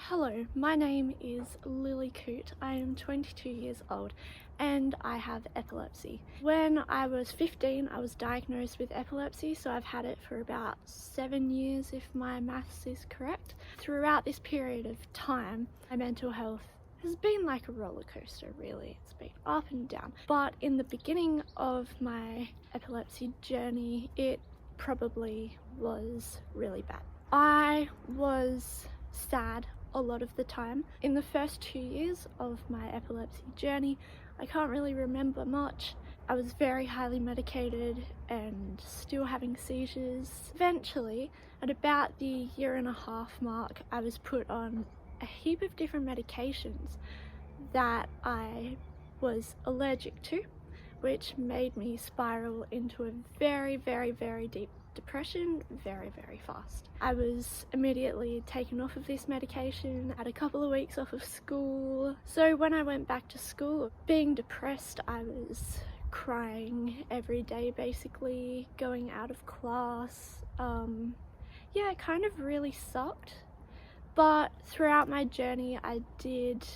Hello, my name is Lily Coote. I am 22 years old and I have epilepsy. When I was 15, I was diagnosed with epilepsy, so I've had it for about 7 years if my maths is correct. Throughout this period of time, my mental health has been like a roller coaster, really. It's been up and down. But in the beginning of my epilepsy journey, it probably was really bad. I was sad a lot of the time. In the first 2 years of my epilepsy journey, I can't really remember much. I was very highly medicated and still having seizures. Eventually, at about the 1.5 year mark, I was put on a heap of different medications that I was allergic to, which made me spiral into a very deep depression very fast. I was immediately taken off of this medication, had a couple of weeks off of school. So when I went back to school, being depressed, I was crying every day, basically going out of class. Yeah, it kind of really sucked. But throughout my journey, I did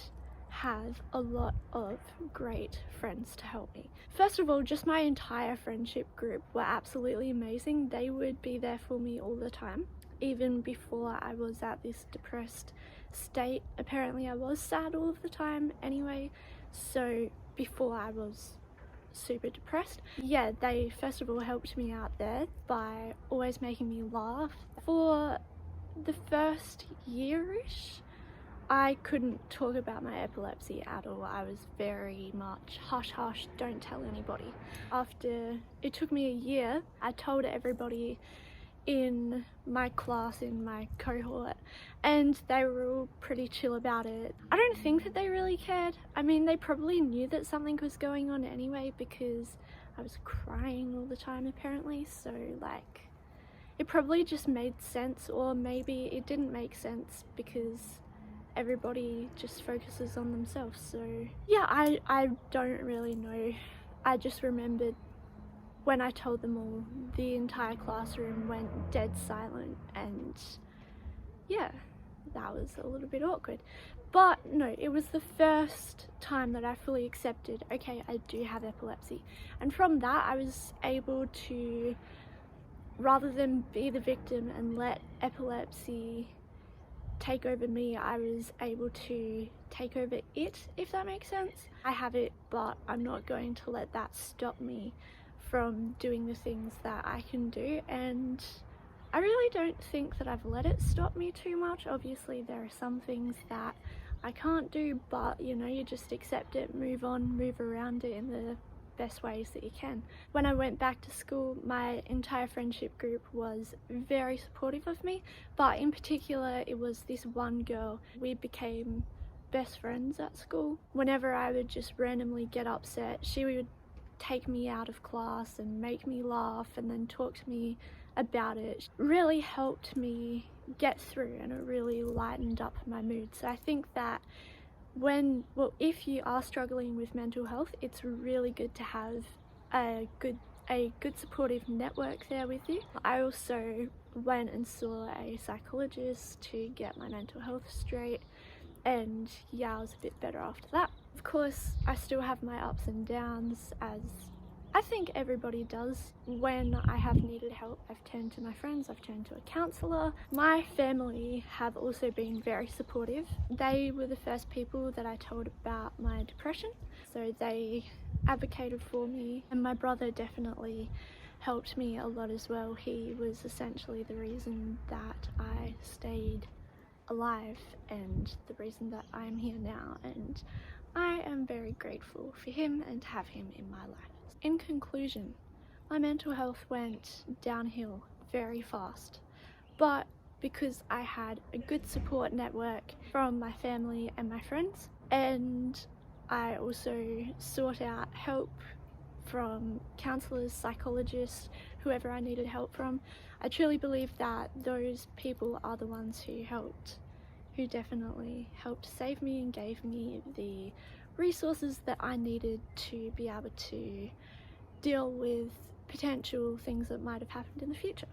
have a lot of great friends to help me. First of all, just my entire friendship group were absolutely amazing. They would be there for me all the time, even before I was at this depressed state. Apparently I was sad all of the time anyway, so before I was super depressed, yeah, they first of all helped me out there by always making me laugh. For the first year-ish, I couldn't talk about my epilepsy at all. I was very much hush hush, don't tell anybody. After it took me a year, I told everybody in my class, in my cohort, and they were all pretty chill about it. I don't think that they really cared. I mean, they probably knew that something was going on anyway because I was crying all the time apparently, so like it probably just made sense, or maybe it didn't make sense because everybody just focuses on themselves. So yeah, I don't really know. I just remembered when I told them all, the entire classroom went dead silent, and yeah, that was a little bit awkward. But no, it was the first time that I fully accepted, okay, I do have epilepsy. And from that, I was able to, rather than be the victim and let epilepsy take over me, I was able to take over it, if that makes sense. I have it, but I'm not going to let that stop me from doing the things that I can do, and I really don't think that I've let it stop me too much. Obviously there are some things that I can't do, but you know, you just accept it, move on, move around it in the best ways that you can. When I went back to school, my entire friendship group was very supportive of me, but in particular it was this one girl. We became best friends at school. Whenever I would just randomly get upset, she would take me out of class and make me laugh and then talk to me about it. It really helped me get through, and it really lightened up my mood. So I think that if you are struggling with mental health, it's really good to have a good supportive network there with you. I also went and saw a psychologist to get my mental health straight, and yeah, I was a bit better after that. Of course, I still have my ups and downs, as I think everybody does. When I have needed help, I've turned to my friends, I've turned to a counsellor. My family have also been very supportive. They were the first people that I told about my depression, so they advocated for me, and my brother definitely helped me a lot as well. He was essentially the reason that I stayed alive and the reason that I'm here now, and I am very grateful for him and to have him in my life. In conclusion, my mental health went downhill very fast, but because I had a good support network from my family and my friends, and I also sought out help from counsellors, psychologists, whoever I needed help from. I truly believe that those people are the ones who definitely helped save me and gave me the resources that I needed to be able to deal with potential things that might have happened in the future.